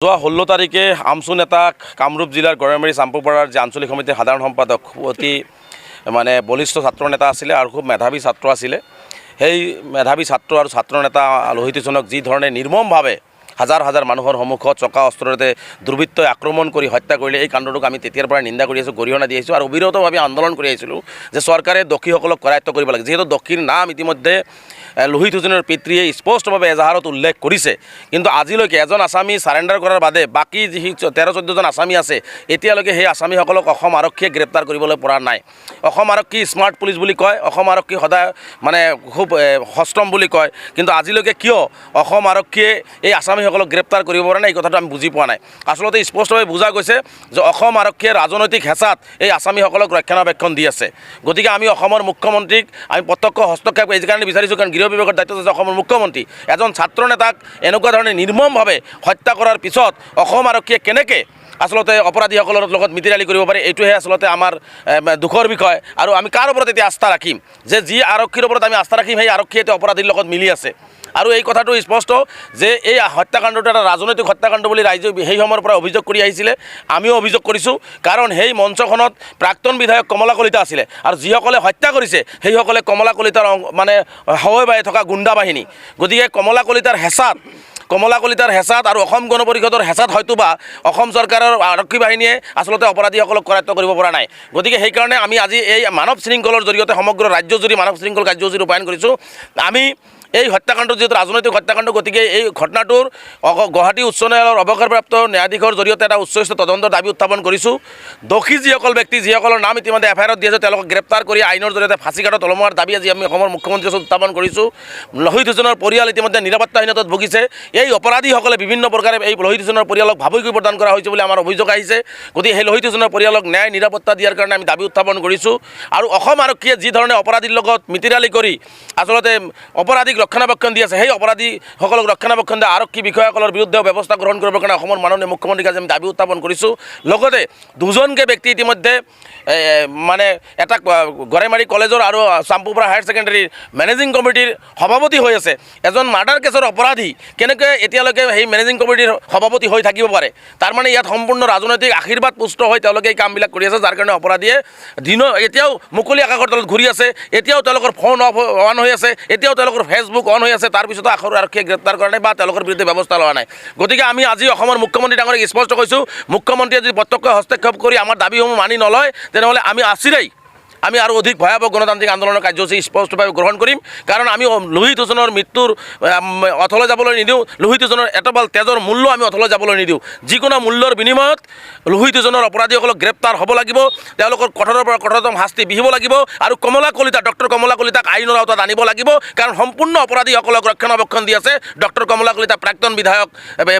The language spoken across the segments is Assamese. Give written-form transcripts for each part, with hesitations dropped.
যোৱা 16 তাৰিখে আমচু নেতা কামৰূপ জিলাৰ গড়েমাৰী চাম্পুপাৰাৰ যে আঞ্চলিক সমিতিৰ সাধাৰণ সম্পাদক অতি বলিষ্ঠ ছাত্ৰ নেতা আছিলে আৰু খুব মেধাৱী ছাত্ৰ আছিলে। সেই মেধাৱী ছাত্ৰ আৰু ছাত্ৰ নেতা লোহিতজনক যি ধৰণে নিৰ্মমভাৱে হাজাৰ হাজাৰ মানুহৰ সন্মুখত চকা অস্ত্ৰৰে দুৰ্বৃত্তই আক্ৰমণ কৰি হত্যা কৰিলে এই কাণ্ডটোক আমি তেতিয়াৰ পৰা নিন্দা কৰি আছোঁ, গৰিহণা দি আহিছোঁ আৰু অবিৰতভাৱে আন্দোলন কৰি আহিছিলোঁ যে চৰকাৰে দোষীসকলক কৰায়ত্ব কৰিব লাগে। যিহেতু দোষীৰ নাম ইতিমধ্যে লোহিতজনৰ পিতৃয়ে স্পষ্টভাৱে এজাহাৰত উল্লেখ কৰিছে, কিন্তু আজিলৈকে এজন আসামী সাৰেণ্ডাৰ কৰাৰ বাদে বাকী যি 13-14জন আসামী আছে এতিয়ালৈকে সেই আসামীসকলক অসম আৰক্ষীয়ে গ্ৰেপ্তাৰ কৰিবলৈ পৰা নাই। অসম আৰক্ষী স্মাৰ্ট পুলিচ বুলি কয়, অসম আৰক্ষী সদায় খুব সষ্টম বুলি কয়, কিন্তু আজিলৈকে কিয় অসম আৰক্ষীয়ে এই আসামীসকলক গ্ৰেপ্তাৰ কৰিব পৰা নাই এই কথাটো আমি বুজি পোৱা নাই। আচলতে স্পষ্টভাৱে বুজা গৈছে যে অসম আৰক্ষীয়ে ৰাজনৈতিক হেঁচাত এই আসামীসকলক ৰক্ষণাবেক্ষণ দি আছে। গতিকে আমি অসমৰ মুখ্যমন্ত্ৰীক আমি প্ৰত্যক্ষ হস্তক্ষেপ এই কাৰণে বিচাৰিছোঁ, কাৰণ গৃহ বিভাগৰ দায়িত্ব আছে অসমৰ মুখ্যমন্ত্ৰী। এজন ছাত্ৰ নেতাক এনেকুৱা ধৰণে নিৰ্মমভাৱে হত্যা কৰাৰ পিছত অসম আৰক্ষীয়ে কেনেকৈ আচলতে অপৰাধীসকলৰ লগত মিতিৰালি কৰিব পাৰে, এইটোহে আচলতে আমাৰ দুখৰ বিষয়। আৰু আমি কাৰ ওপৰত এতিয়া আস্থা ৰাখিম যে যি আৰক্ষীৰ ওপৰত আমি আস্থা ৰাখিম সেই আৰক্ষীয়ে এতিয়া অপৰাধীৰ লগত মিলি আছে। আৰু এই কথাটো স্পষ্ট যে এই হত্যাকাণ্ডটো এটা ৰাজনৈতিক হত্যাকাণ্ড বুলি ৰাইজে সেই সময়ৰ পৰা অভিযোগ কৰি আহিছিলে, আমিও অভিযোগ কৰিছোঁ। কাৰণ সেই মঞ্চখনত প্ৰাক্তন বিধায়ক কমলা কলিতা আছিলে আৰু যিসকলে হত্যা কৰিছে সেইসকলে কমলা কলিতাৰ হাৱাই বাই থকা গুণ্ডা বাহিনী। গতিকে কমলা কলিতাৰ হেঁচাত আৰু অসম গণ পৰিষদৰ হেঁচাত হয়তোবা অসম চৰকাৰৰ আৰক্ষী বাহিনীয়ে আচলতে অপৰাধীসকলক কৰায়ত্ব কৰিব পৰা নাই। গতিকে সেইকাৰণে আমি আজি এই মানৱ শৃংখলৰ জৰিয়তে সমগ্ৰ ৰাজ্যজুৰি মানৱ শৃংখল কাৰ্যসূচী ৰূপায়ণ কৰিছোঁ। আমি এই হত্যাকাণ্ড যিহেতু ৰাজনৈতিক হত্যাকাণ্ড, গতিকে এই ঘটনাটোৰ গুৱাহাটী উচ্চ ন্যায়ালয়ৰ অৱসৰপ্ৰাপ্ত ন্যায়াধীশৰ জৰিয়তে এটা উচ্চস্তৰীয় তদন্তৰ দাবী উত্থাপন কৰিছোঁ। দোষী যিসকল ব্যক্তি যিসকলৰ নাম ইতিমধ্যে এফআইআৰত দি আছে তেওঁলোকক গ্ৰেপ্তাৰ কৰি আইনৰ জৰিয়তে ফাঁচীকাঠত ওলমোৱাৰ দাবী আজি আমি অসমৰ মুখ্যমন্ত্ৰীৰ ওচৰত উত্থাপন কৰিছোঁ। লোহিতজনৰ পৰিয়াল ইতিমধ্যে নিৰাপত্তাহীনতাত ভুগিছে। এই অপৰাধীসকলে বিভিন্ন প্ৰকাৰে এই লোহিতজনৰ পৰিয়ালক ভাবুকি প্ৰদান কৰা হৈছে বুলি আমাৰ অভিযোগ আহিছে। গতিকে সেই লোহিতজনৰ পৰিয়ালক ন্যায় নিৰাপত্তা দিয়াৰ কাৰণে আমি দাবী উত্থাপন কৰিছোঁ। আৰু অসম আৰক্ষীয়ে যি ধৰণে অপৰাধীৰ লগত মিতিৰালি কৰি আচলতে অপৰাধীক ৰক্ষণাবেক্ষণ দি আছে, সেই অপৰাধীসকলক ৰক্ষণাবেক্ষণ দিয়া আৰক্ষী বিষয়াসকলৰ বিৰুদ্ধেও ব্যৱস্থা গ্ৰহণ কৰিবৰ কাৰণে অসমৰ মাননীয় মুখ্যমন্ত্ৰীক আজি আমি দাবী উত্থাপন কৰিছোঁ। লগতে দুজনকৈ ব্যক্তি ইতিমধ্যে এটা গড়েমাৰী কলেজৰ আৰু চাম্পুপাৰা হায়াৰ ছেকেণ্ডেৰীৰ মেনেজিং কমিটিৰ সভাপতি হৈ আছে। এজন মাৰ্ডাৰ কেছৰ অপৰাধী কেনেকৈ এতিয়ালৈকে সেই মেনেজিং কমিটিৰ সভাপতি হৈ থাকিব পাৰে? তাৰমানে ইয়াত সম্পূৰ্ণ ৰাজনৈতিক আশীৰ্বাদ পুষ্ট হৈ তেওঁলোকে এই কামবিলাক কৰি আছে, যাৰ কাৰণে অপৰাধীয়ে এতিয়াও মুকলি আকাশৰ তলত ঘূৰি আছে, এতিয়াও তেওঁলোকৰ ফোন অন হৈ আছে, এতিয়াও তেওঁলোকৰ ফেচবুক অন হৈ আছে, তাৰপিছতো আৰক্ষীয়ে গ্ৰেপ্তাৰ কৰা নাই বা তেওঁলোকৰ বিৰুদ্ধে ব্যৱস্থা লোৱা নাই। গতিকে আমি আজি অসমৰ মুখ্যমন্ত্ৰী ডাঙৰীক স্পষ্ট কৈছোঁ, মুখ্যমন্ত্ৰীয়ে যদি প্ৰত্যক্ষ হস্তক্ষেপ কৰি আমাৰ দাবীসমূহ মানি নলয় তেনেহ'লে আমি আৰু অধিক ভয়াৱহ গণতান্ত্ৰিক আন্দোলনৰ কাৰ্যসূচী স্পষ্টভাৱে গ্ৰহণ কৰিম। কাৰণ আমি লোহিতজনৰ মৃত্যুৰ অথলে যাবলৈ নিদিওঁ, লোহিতজনৰ এটোপাল তেজৰ মূল্য আমি অথলে যাবলৈ নিদিওঁ। যিকোনো মূল্যৰ বিনিময়ত লোহিতজনৰ অপৰাধীসকলক গ্ৰেপ্তাৰ হ'ব লাগিব, তেওঁলোকৰ কঠোৰৰ পৰা কঠোৰতম শাস্তি বিহিব লাগিব আৰু ডক্টৰ কমলা কলিতাক আইনৰ আওতাত আনিব লাগিব। কাৰণ সম্পূৰ্ণ অপৰাধীসকলক ৰক্ষণাবেক্ষণ দি আছে ডক্টৰ কমলা কলিতা প্ৰাক্তন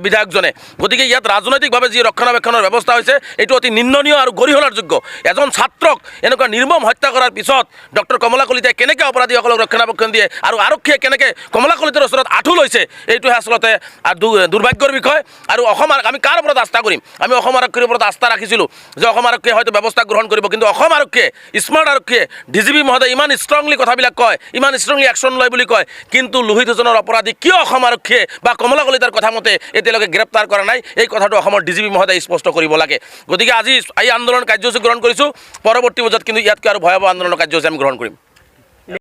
বিধায়কজনে। গতিকে ইয়াত ৰাজনৈতিকভাৱে যি ৰক্ষণাবেক্ষণৰ ব্যৱস্থা হৈছে এইটো অতি নিন্দনীয় আৰু গৰিহণাৰ যোগ্য। এজন ছাত্ৰক এনেকুৱা নিৰ্মম হত্যা কৰাৰ পিছত ডক্টৰ কমলা কলিতাই কেনেকৈ অপৰাধীসকলক ৰক্ষণাবেক্ষণ দিয়ে আৰু আৰক্ষীয়ে কেনেকৈ কমলা কলিতাৰ ওচৰত আঁঠু লৈছে, এইটোহে আচলতে দুৰ্ভাগ্যৰ বিষয়। আৰু আমি কাৰ ওপৰত আস্থা কৰিম? আমি অসম আৰক্ষীৰ ওপৰত আস্থা ৰাখিছিলোঁ যে অসম আৰক্ষীয়ে হয়তো ব্যৱস্থা গ্ৰহণ কৰিব, কিন্তু অসম আৰক্ষীয়ে স্মাৰ্ট আৰক্ষীয়ে ডিজিপি মহোদয় ইমান ষ্ট্ৰংলি কথাবিলাক কয়, ইমান ষ্ট্ৰংলি একশ্যন লয় বুলি কয়, কিন্তু লোহিতজনৰ অপৰাধী কিয় অসম আৰক্ষীয়ে বা কমলা কলিতাৰ কথা মতে এতিয়ালৈকে গ্ৰেপ্তাৰ কৰা নাই, এই কথাটো অসমৰ ডিজিপি মহোদয়ে স্পষ্ট কৰিব লাগে। গতিকে আজি এই আন্দোলন কাৰ্যসূচী গ্ৰহণ কৰিছোঁ, পৰৱৰ্তী পৰ্যায়ত কিন্তু ইয়াতকৈ আৰু ভয়াৱহ আন্দোলনৰ কাৰ্যসূচী আমি গ্ৰহণ কৰিম।